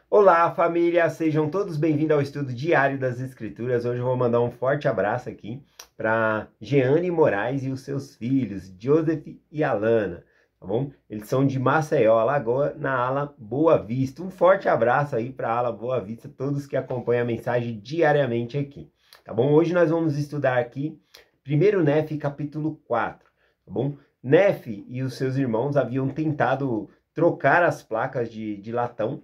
Olá, família! Sejam todos bem-vindos ao estudo diário das Escrituras. Hoje eu vou mandar um forte abraço aqui para Jeane Moraes e os seus filhos, Joseph e Alana, tá bom? Eles são de Maceió, Alagoa, na ala Boa Vista. Um forte abraço aí para a ala Boa Vista, todos que acompanham a mensagem diariamente aqui, tá bom? Hoje nós vamos estudar aqui 1 Nefe, capítulo 4, tá bom? Nefe e os seus irmãos haviam tentado trocar as placas de latão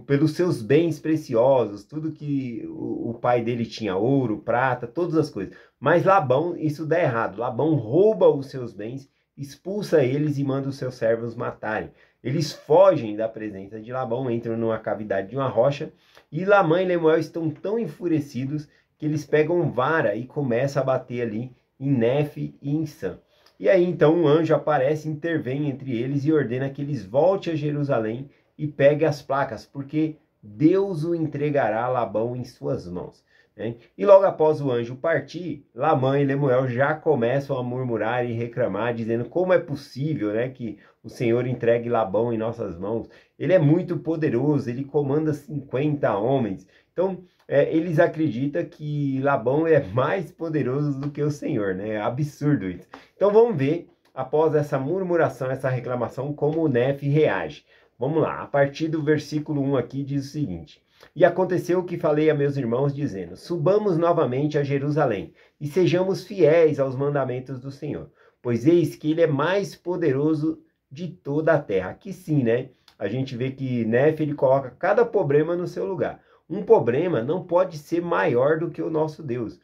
pelos seus bens preciosos, tudo que o pai dele tinha, ouro, prata, todas as coisas. Mas Labão, isso dá errado. Labão rouba os seus bens, expulsa eles e manda os seus servos matarem. Eles fogem da presença de Labão, entram numa cavidade de uma rocha, e Lamã e Lemuel estão tão enfurecidos que eles pegam vara e começam a bater ali em Nefe e em Sam. E aí então um anjo aparece, intervém entre eles e ordena que eles voltem a Jerusalém e pegue as placas, porque Deus o entregará a Labão em suas mãos. Né? E logo após o anjo partir, Lamã e Lemuel já começam a murmurar e reclamar, dizendo como é possível, né, que o Senhor entregue Labão em nossas mãos. Ele é muito poderoso, ele comanda 50 homens. Então, eles acreditam que Labão é mais poderoso do que o Senhor, né? É absurdo isso. Então vamos ver, após essa murmuração, essa reclamação, como o Nefe reage. Vamos lá, a partir do versículo 1 aqui diz o seguinte: E aconteceu que falei a meus irmãos, dizendo: Subamos novamente a Jerusalém, e sejamos fiéis aos mandamentos do Senhor, pois eis que ele é mais poderoso de toda a terra. Aqui sim, né? A gente vê que Nefe, ele coloca cada problema no seu lugar. Um problema não pode ser maior do que o nosso Deus.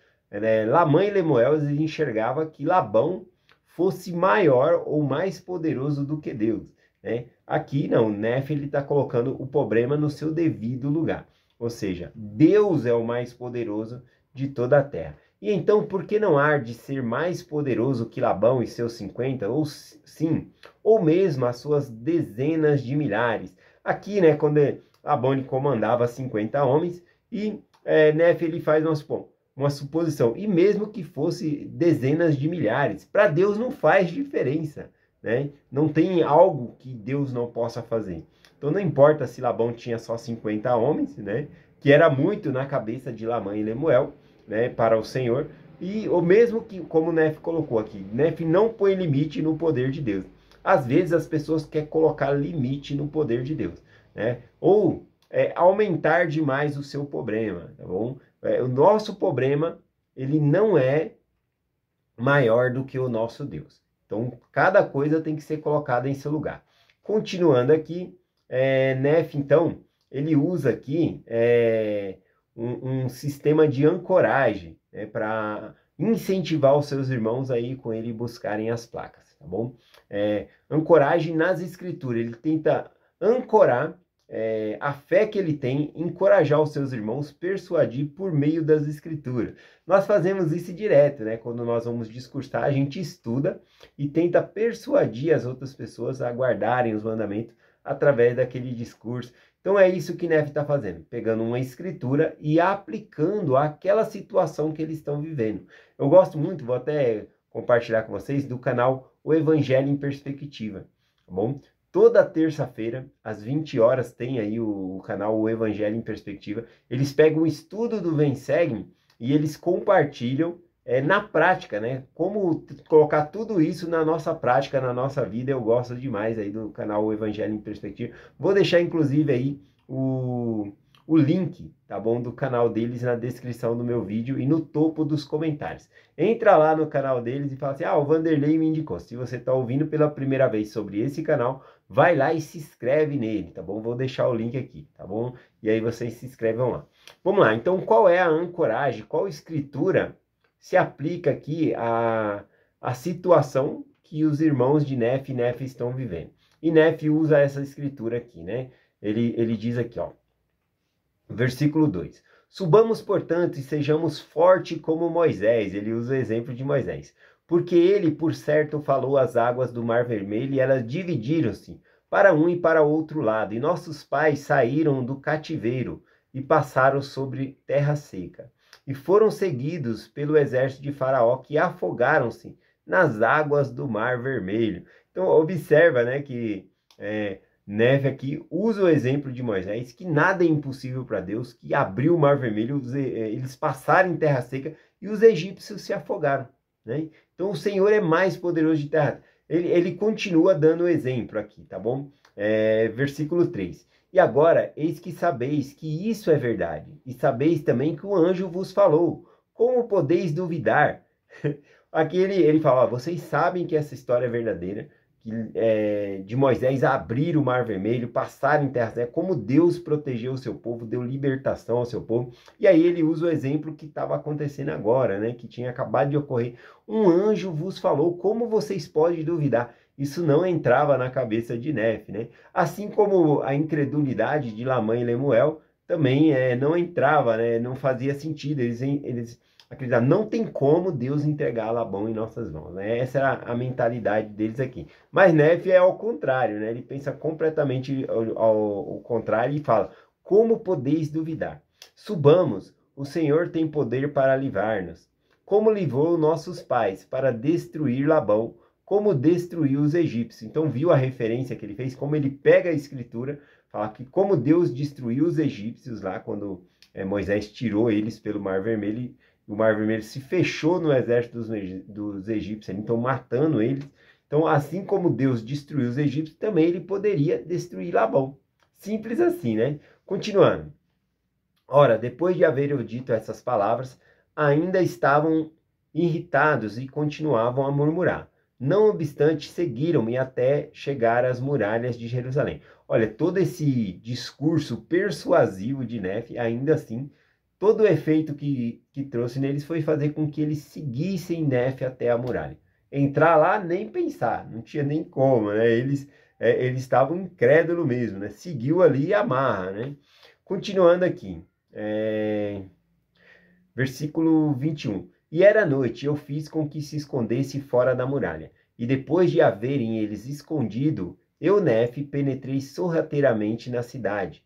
Lamã e Lemuel enxergavam que Labão fosse maior ou mais poderoso do que Deus. Né? Aqui não, Nefe ele está colocando o problema no seu devido lugar. Ou seja, Deus é o mais poderoso de toda a terra. E então, por que não há de ser mais poderoso que Labão e seus 50? Ou sim, ou mesmo as suas dezenas de milhares. Aqui, né, quando Labão ele comandava 50 homens, e Nefe ele faz uma suposição. E mesmo que fosse dezenas de milhares, para Deus não faz diferença. Né? Não tem algo que Deus não possa fazer. Então não importa se Labão tinha só 50 homens, né? Que era muito na cabeça de Lamã e Lemuel, né? Para o Senhor. E o mesmo que, como Nefe colocou aqui, Nefe não põe limite no poder de Deus. Às vezes as pessoas querem colocar limite no poder de Deus, né? Ou aumentar demais o seu problema, tá bom? O nosso problema, ele não é maior do que o nosso Deus. Então, cada coisa tem que ser colocada em seu lugar. Continuando aqui, Nefe, então, ele usa aqui um sistema de ancoragem, né, para incentivar os seus irmãos aí com ele buscarem as placas, tá bom? Ancoragem nas escrituras, ele tenta ancorar a fé que ele tem, encorajar os seus irmãos, persuadir por meio das escrituras. Nós fazemos isso direto, né? Quando nós vamos discursar, a gente estuda e tenta persuadir as outras pessoas a guardarem os mandamentos através daquele discurso. Então é isso que Nefe está fazendo, pegando uma escritura e aplicando àquela situação que eles estão vivendo. Eu gosto muito, vou até compartilhar com vocês, do canal O Evangelho em Perspectiva, tá bom? Toda terça-feira, às 20 horas, tem aí o canal O Evangelho em Perspectiva. Eles pegam o estudo do Vem Segue e eles compartilham na prática, né? Como colocar tudo isso na nossa prática, na nossa vida. Eu gosto demais aí do canal O Evangelho em Perspectiva. Vou deixar, inclusive, aí o link, tá bom, do canal deles na descrição do meu vídeo e no topo dos comentários. Entra lá no canal deles e fala assim: o Vanderlei me indicou. Se você está ouvindo pela primeira vez sobre esse canal, vai lá e se inscreve nele, tá bom? Vou deixar o link aqui, tá bom? E aí vocês se inscrevam lá. Vamos lá, então qual é a ancoragem? Qual escritura se aplica aqui à situação que os irmãos de Nefe e Nefe estão vivendo? E Nefe usa essa escritura aqui, né? Ele diz aqui, ó, versículo 2: Subamos, portanto, e sejamos fortes como Moisés. Ele usa o exemplo de Moisés. Porque ele, por certo, falou as águas do Mar Vermelho, e elas dividiram-se para um e para outro lado. E nossos pais saíram do cativeiro e passaram sobre terra seca. E foram seguidos pelo exército de Faraó, que afogaram-se nas águas do Mar Vermelho. Então, observa, né, que Nefe aqui usa o exemplo de Moisés, que nada é impossível para Deus, que abriu o Mar Vermelho, eles passaram em terra seca e os egípcios se afogaram, né? Então o Senhor é mais poderoso de terra. Ele continua dando o exemplo aqui, tá bom? Versículo 3. E agora, eis que sabeis que isso é verdade, e sabeis também que o anjo vos falou. Como podeis duvidar? Aqui ele fala, ó, vocês sabem que essa história é verdadeira, de Moisés abrir o Mar Vermelho, passar em terra seca, como Deus protegeu o seu povo, deu libertação ao seu povo. E aí ele usa o exemplo que estava acontecendo agora, né? Que tinha acabado de ocorrer. Um anjo vos falou, como vocês podem duvidar? Isso não entrava na cabeça de Nefe, né? Assim como a incredulidade de Lamã e Lemuel também não entrava, né? Não fazia sentido. Eles acreditavam, não tem como Deus entregar Labão em nossas mãos, né? Essa era a mentalidade deles aqui. Mas Nefe é ao contrário, né? Ele pensa completamente ao contrário e fala, como podeis duvidar? Subamos, o Senhor tem poder para livrar-nos. Como livrou nossos pais para destruir Labão, como destruiu os egípcios. Então viu a referência que ele fez, como ele pega a escritura, fala que como Deus destruiu os egípcios lá, quando Moisés tirou eles pelo Mar Vermelho, o Mar Vermelho se fechou no exército dos egípcios, então matando eles. Então, assim como Deus destruiu os egípcios, também ele poderia destruir Labão. Simples assim, né? Continuando. Ora, depois de haver eu dito essas palavras, ainda estavam irritados e continuavam a murmurar. Não obstante, seguiram-me até chegar às muralhas de Jerusalém. Olha, todo esse discurso persuasivo de Nefe, ainda assim, todo o efeito que trouxe neles foi fazer com que eles seguissem Nefe até a muralha. Entrar lá, nem pensar, não tinha nem como, né? Eles estavam incrédulos mesmo, né? Seguiu ali e amarra, né? Continuando aqui, versículo 21. E era noite, eu fiz com que se escondesse fora da muralha. E depois de haverem eles escondido, eu, Nefe, penetrei sorrateiramente na cidade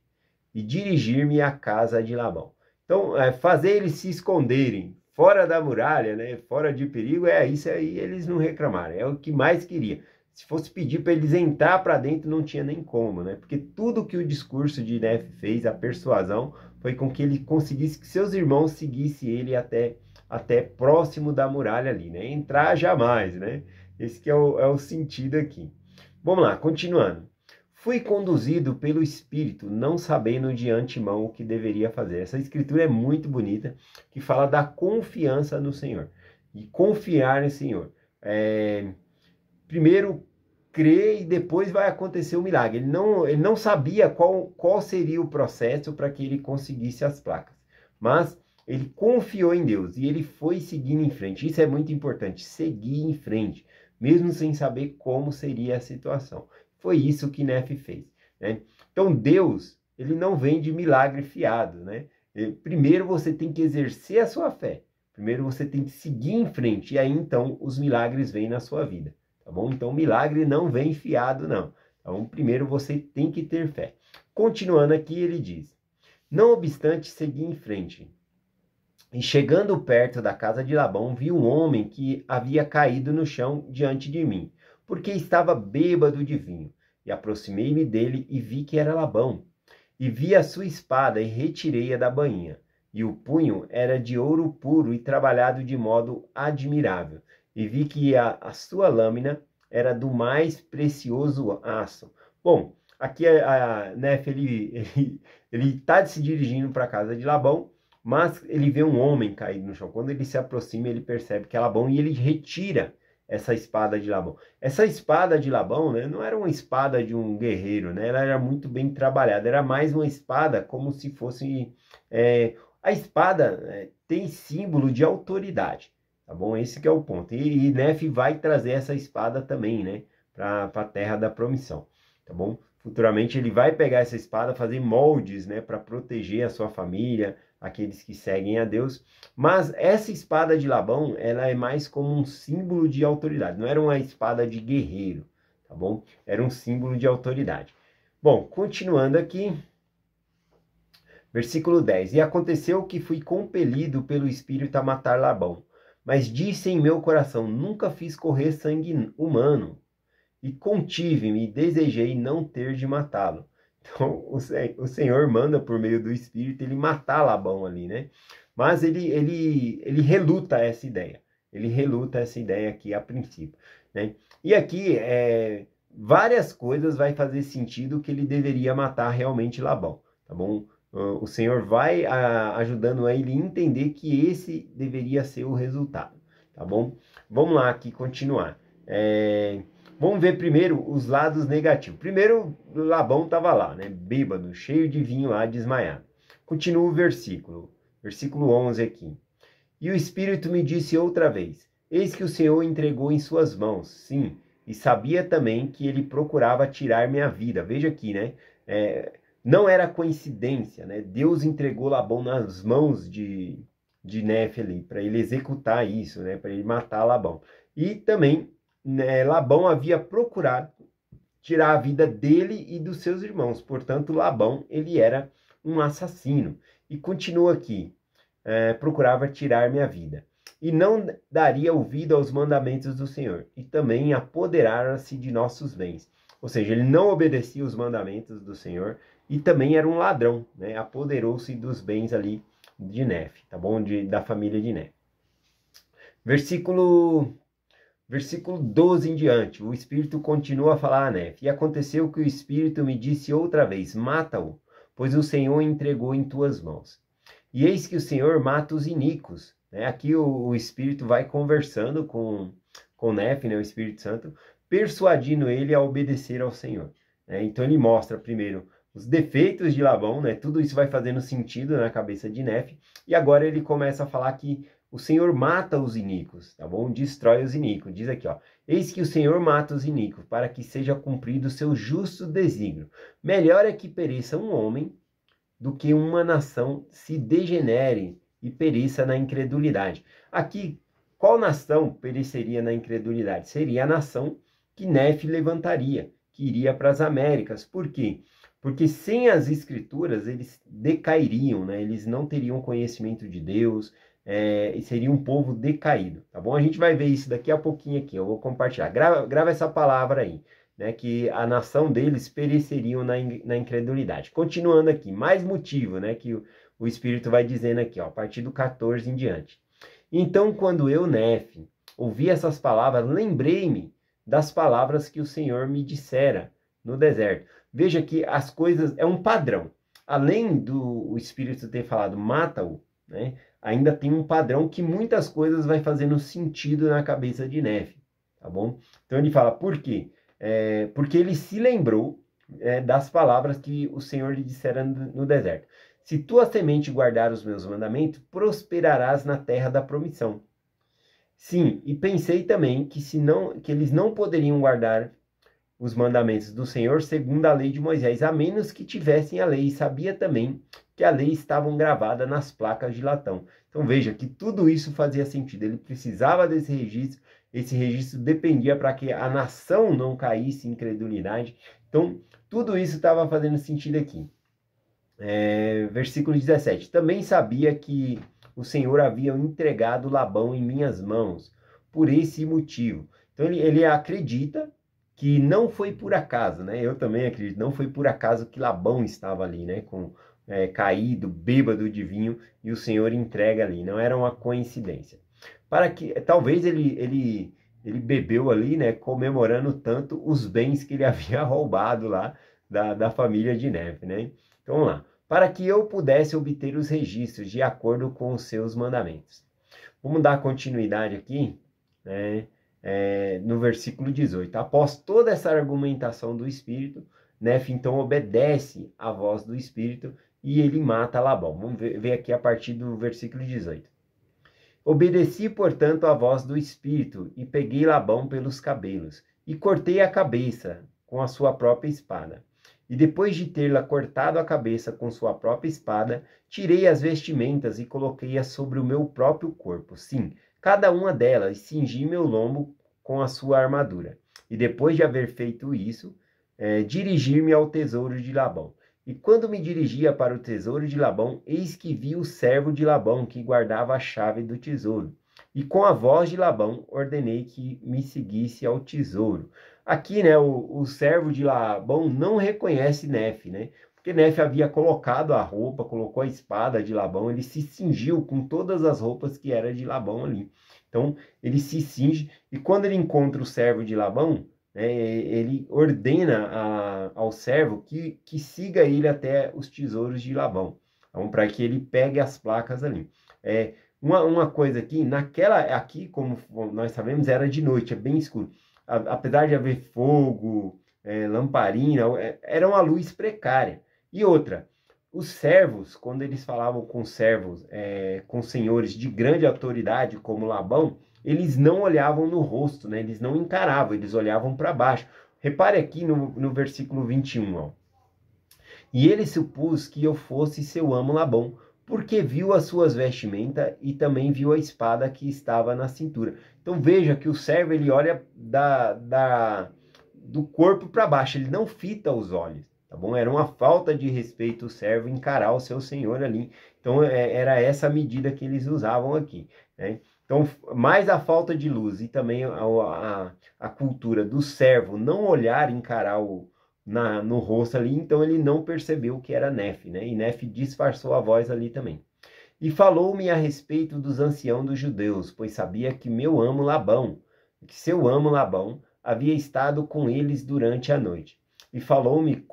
e dirigir-me à casa de Labão. Então, fazer eles se esconderem fora da muralha, né, fora de perigo, isso aí eles não reclamaram, é o que mais queria. Se fosse pedir para eles entrar para dentro, não tinha nem como, né? Porque tudo que o discurso de Nefe fez, a persuasão, foi com que ele conseguisse que seus irmãos seguissem ele até próximo da muralha ali, né? Entrar jamais, né? Esse que é o sentido aqui. Vamos lá, continuando. Fui conduzido pelo Espírito, não sabendo de antemão o que deveria fazer. Essa escritura é muito bonita, que fala da confiança no Senhor. E confiar no Senhor. Primeiro, crer e depois vai acontecer o milagre. Ele não sabia qual seria o processo para que ele conseguisse as placas. Mas ele confiou em Deus e ele foi seguindo em frente. Isso é muito importante, seguir em frente, mesmo sem saber como seria a situação. Foi isso que Nefe fez, né? Então Deus, ele não vem de milagre fiado, né? Primeiro você tem que exercer a sua fé. Primeiro você tem que seguir em frente e aí então os milagres vêm na sua vida, tá bom? Então o milagre não vem fiado não. Então primeiro você tem que ter fé. Continuando aqui ele diz, não obstante segui em frente. E chegando perto da casa de Labão, vi um homem que havia caído no chão diante de mim, porque estava bêbado de vinho. E aproximei-me dele e vi que era Labão. E vi a sua espada e retirei-a da bainha. E o punho era de ouro puro e trabalhado de modo admirável. E vi que a sua lâmina era do mais precioso aço. Bom, aqui a Nefe, ele está se dirigindo para a casa de Labão, mas ele vê um homem caído no chão. Quando ele se aproxima, ele percebe que é Labão e ele retira essa espada de Labão. Essa espada de Labão, né, não era uma espada de um guerreiro, né? Ela era muito bem trabalhada. Era mais uma espada como se fosse... a espada tem símbolo de autoridade, tá bom? Esse que é o ponto. E Nefe vai trazer essa espada também, né? Para a terra da promissão, tá bom? Futuramente ele vai pegar essa espada, fazer moldes, né? Para proteger a sua família, aqueles que seguem a Deus. Mas essa espada de Labão, ela é mais como um símbolo de autoridade. Não era uma espada de guerreiro, tá bom? Era um símbolo de autoridade. Bom, continuando aqui, versículo 10. E aconteceu que fui compelido pelo Espírito a matar Labão. Mas disse em meu coração, nunca fiz correr sangue humano. e contive-me e desejei não ter de matá-lo. Então, o Senhor manda por meio do Espírito ele matar Labão ali, né? Mas ele reluta essa ideia. Ele reluta essa ideia aqui a princípio, né? E aqui, várias coisas vai fazer sentido que ele deveria matar realmente Labão, tá bom? O Senhor vai ajudando a ele entender que esse deveria ser o resultado, tá bom? Vamos lá aqui continuar. Vamos ver primeiro os lados negativos. Primeiro, Labão estava lá, né? Bêbado, cheio de vinho lá, desmaiado. Continua o versículo 11 aqui. E o Espírito me disse outra vez, eis que o Senhor entregou em suas mãos, sim, e sabia também que ele procurava tirar minha vida. Veja aqui, né? Não era coincidência, né? Deus entregou Labão nas mãos de Nefe ali, para ele executar isso, né? Para ele matar Labão. E também, né, Labão havia procurado tirar a vida dele e dos seus irmãos. Portanto, Labão, ele era um assassino. E continua aqui, procurava tirar minha vida. E não daria ouvido aos mandamentos do Senhor. E também apoderara-se de nossos bens. Ou seja, ele não obedecia os mandamentos do Senhor e também era um ladrão, né? Apoderou-se dos bens ali de Nefe, tá bom? Da família de Nefe. Versículo 12 em diante, o Espírito continua a falar a Nefe. E aconteceu que o Espírito me disse outra vez, mata-o, pois o Senhor entregou em tuas mãos. E eis que o Senhor mata os iníquos. Né? Aqui o Espírito vai conversando com Nefe, né? O Espírito Santo, persuadindo ele a obedecer ao Senhor. Né? Então ele mostra primeiro os defeitos de Labão, né? Tudo isso vai fazendo sentido na cabeça de Nefe, e agora ele começa a falar que o Senhor mata os iníquos, tá bom? Destrói os iníquos. Diz aqui, ó, eis que o Senhor mata os iníquos, para que seja cumprido o seu justo desígnio. Melhor é que pereça um homem do que uma nação se degenere e pereça na incredulidade. Aqui, qual nação pereceria na incredulidade? Seria a nação que Nefe levantaria, que iria para as Américas. Por quê? Porque sem as escrituras eles decairiam, né? Eles não teriam conhecimento de Deus, e seria um povo decaído, tá bom? A gente vai ver isso daqui a pouquinho aqui, eu vou compartilhar. Grava essa palavra aí, né? Que a nação deles pereceriam na incredulidade. Continuando aqui, mais motivo, né? Que o Espírito vai dizendo aqui, ó, a partir do 14 em diante. Então, quando eu, Nefe, ouvi essas palavras, lembrei-me das palavras que o Senhor me dissera no deserto. Veja que as coisas, é um padrão. Além do Espírito ter falado, mata-o, né? Ainda tem um padrão que muitas coisas vai fazendo sentido na cabeça de Nefe, tá bom? Então ele fala, por quê? Porque ele se lembrou das palavras que o Senhor lhe dissera no deserto. Se tua semente guardar os meus mandamentos, prosperarás na terra da promissão. Sim, e pensei também que eles não poderiam guardar os mandamentos do Senhor segundo a lei de Moisés, a menos que tivessem a lei. E sabia também que a lei estava gravada nas placas de latão. Então veja que tudo isso fazia sentido. Ele precisava desse registro. Esse registro dependia para que a nação não caísse em incredulidade. Então tudo isso estava fazendo sentido aqui. Versículo 17. Também sabia que o Senhor havia entregado Labão em minhas mãos, por esse motivo. Então ele acredita que não foi por acaso, né? Eu também acredito, não foi por acaso que Labão estava ali, né? Caído, bêbado de vinho, e o Senhor entrega ali. Não era uma coincidência. Para que, talvez ele bebeu ali, né? Comemorando tanto os bens que ele havia roubado lá da família de Nefe, né? Então vamos lá. Para que eu pudesse obter os registros de acordo com os seus mandamentos. Vamos dar continuidade aqui, né? No versículo 18. Após toda essa argumentação do Espírito, Nefe então obedece à voz do Espírito e ele mata Labão. Vamos ver aqui a partir do versículo 18. Obedeci, portanto, à voz do Espírito e peguei Labão pelos cabelos e cortei a cabeça com a sua própria espada. E depois de tê-la cortado a cabeça com sua própria espada, tirei as vestimentas e coloquei-as sobre o meu próprio corpo. Sim, cada uma delas, cingi meu lombo com a sua armadura. E depois de haver feito isso, dirigir-me ao tesouro de Labão. E quando me dirigia para o tesouro de Labão, eis que vi o servo de Labão que guardava a chave do tesouro. E com a voz de Labão ordenei que me seguisse ao tesouro. aqui, né, o servo de Labão não reconhece Nefe, né? Porque Nefe havia colocado a roupa, colocou a espada de Labão, ele se cingiu com todas as roupas que era de Labão ali. Então, ele se cinge, e quando ele encontra o servo de Labão, né, ele ordena ao servo que siga ele até os tesouros de Labão, então, para que ele pegue as placas ali. Uma coisa aqui, aqui, como nós sabemos, era de noite, é bem escuro. Apesar de haver fogo, lamparina, era uma luz precária. E outra, os servos, quando eles falavam com servos, com senhores de grande autoridade, como Labão, eles não olhavam no rosto, né? Eles não encaravam, eles olhavam para baixo. Repare aqui no versículo 21, ó. E ele supôs que eu fosse seu amo Labão, porque viu as suas vestimentas e também viu a espada que estava na cintura. Então veja que o servo ele olha do corpo para baixo, ele não fita os olhos, tá bom? Era uma falta de respeito o servo encarar o seu senhor ali. Então era essa medida que eles usavam aqui, né? Então, mais a falta de luz e também a cultura do servo não olhar, encarar no rosto ali, então ele não percebeu que era Nefe, né? E Nefe disfarçou a voz ali também. E falou-me a respeito dos anciãos dos judeus, pois sabia que seu amo Labão, havia estado com eles durante a noite. E falou-me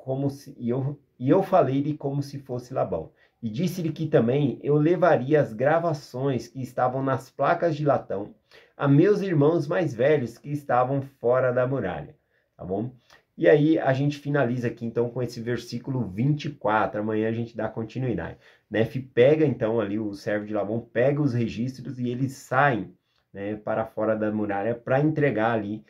e eu falei-lhe como se fosse Labão. E disse-lhe que também eu levaria as gravações que estavam nas placas de latão a meus irmãos mais velhos que estavam fora da muralha, tá bom? E aí a gente finaliza aqui então com esse versículo 24, amanhã a gente dá continuidade. Nefe pega então ali, o servo de Labão pega os registros e eles saem, né, para fora da muralha para entregar ali,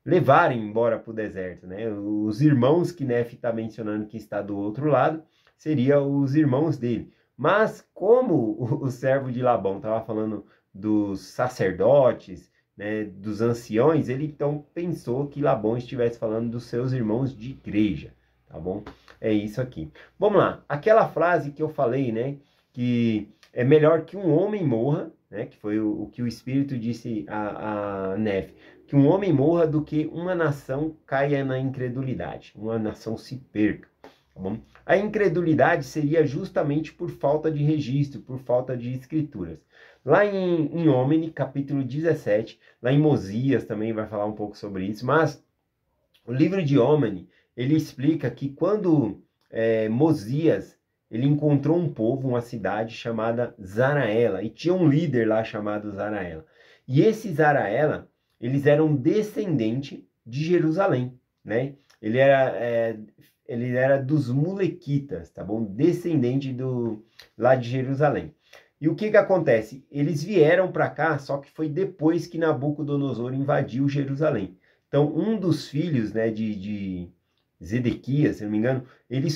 levarem embora para o deserto, né? Os irmãos que Nefe está mencionando que está do outro lado, seriam os irmãos dele. Mas como o servo de Labão estava falando dos sacerdotes, né, dos anciões, ele então pensou que Labão estivesse falando dos seus irmãos de igreja, tá bom? É isso aqui. Vamos lá, aquela frase que eu falei, né, que é melhor que um homem morra, né, que foi o que o Espírito disse a Nefe, que um homem morra do que uma nação caia na incredulidade, uma nação se perca, tá bom? A incredulidade seria justamente por falta de registro, por falta de escrituras. Lá em Homini, capítulo 17, lá em Mosias também vai falar um pouco sobre isso, mas o livro de Homini, ele explica que quando Mosias, ele encontrou um povo, uma cidade chamada Zaraela, e tinha um líder lá chamado Zaraela. E esse Zaraela, eles eram descendentes de Jerusalém, né? Ele era dos Mulequitas, tá bom? Descendente lá de Jerusalém. E o que acontece? Eles vieram para cá, só que foi depois que Nabucodonosor invadiu Jerusalém. Então, um dos filhos, né, de Zedequias, se não me engano, ele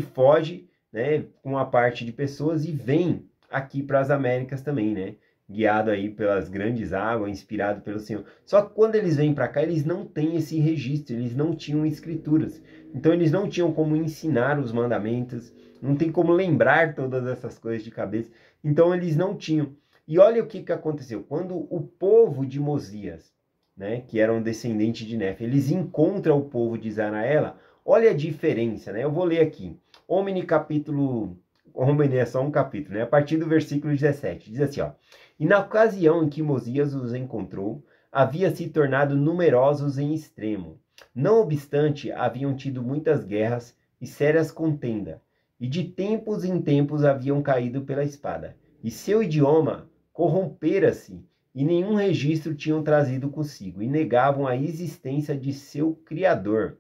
foge, né, com uma parte de pessoas e vem aqui para as Américas também, né? Guiado aí pelas grandes águas, inspirado pelo Senhor. Só que quando eles vêm para cá, eles não têm esse registro, eles não tinham escrituras. Então, eles não tinham como ensinar os mandamentos, não tem como lembrar todas essas coisas de cabeça. Então, eles não tinham. E olha o que aconteceu. Quando o povo de Mosias, né, que eram descendentes de Nefe, eles encontram o povo de Zaraela, olha a diferença, né? Eu vou ler aqui. Homini capítulo... Homini é só um capítulo, né? A partir do versículo 17. Diz assim, ó. E na ocasião em que Mosias os encontrou, havia se tornado numerosos em extremo. Não obstante, haviam tido muitas guerras e sérias contendas, e de tempos em tempos haviam caído pela espada. E seu idioma corrompera-se, e nenhum registro tinham trazido consigo, e negavam a existência de seu Criador.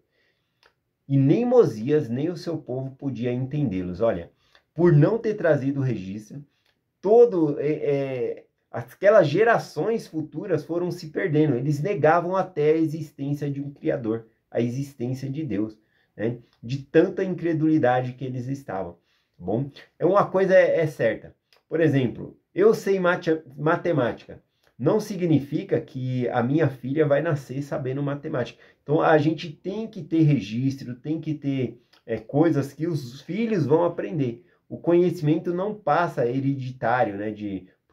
E nem Mosias, nem o seu povo podia entendê-los. Olha, por não ter trazido o registro, aquelas gerações futuras foram se perdendo. Eles negavam até a existência de um Criador, a existência de Deus, né? De tanta incredulidade que eles estavam. Tá bom? Uma coisa é certa. Por exemplo, eu sei matemática. Não significa que a minha filha vai nascer sabendo matemática. Então, a gente tem que ter registro, tem que ter coisas que os filhos vão aprender. O conhecimento não passa hereditário, né?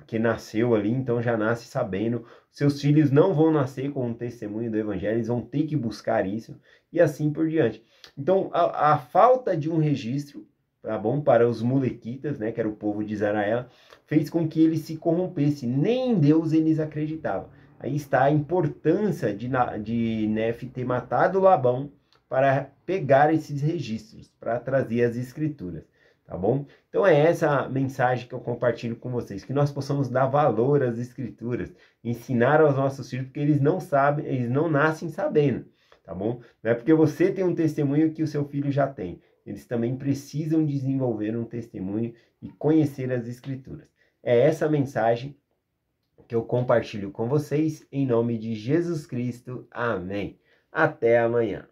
porque nasceu ali, então já nasce sabendo. Seus filhos não vão nascer com um testemunho do evangelho, eles vão ter que buscar isso, e assim por diante. Então, a falta de um registro, tá bom, para os molequitas, né, que era o povo de Israel, fez com que eles se corrompessem. Nem em Deus eles acreditavam. Aí está a importância de Nefe ter matado Labão para pegar esses registros, para trazer as escrituras, tá bom? Então é essa mensagem que eu compartilho com vocês, que nós possamos dar valor às escrituras, ensinar aos nossos filhos, porque eles não sabem, eles não nascem sabendo, tá bom? Não é porque você tem um testemunho que o seu filho já tem. Eles também precisam desenvolver um testemunho e conhecer as escrituras. É essa mensagem que eu compartilho com vocês, em nome de Jesus Cristo. Amém. Até amanhã.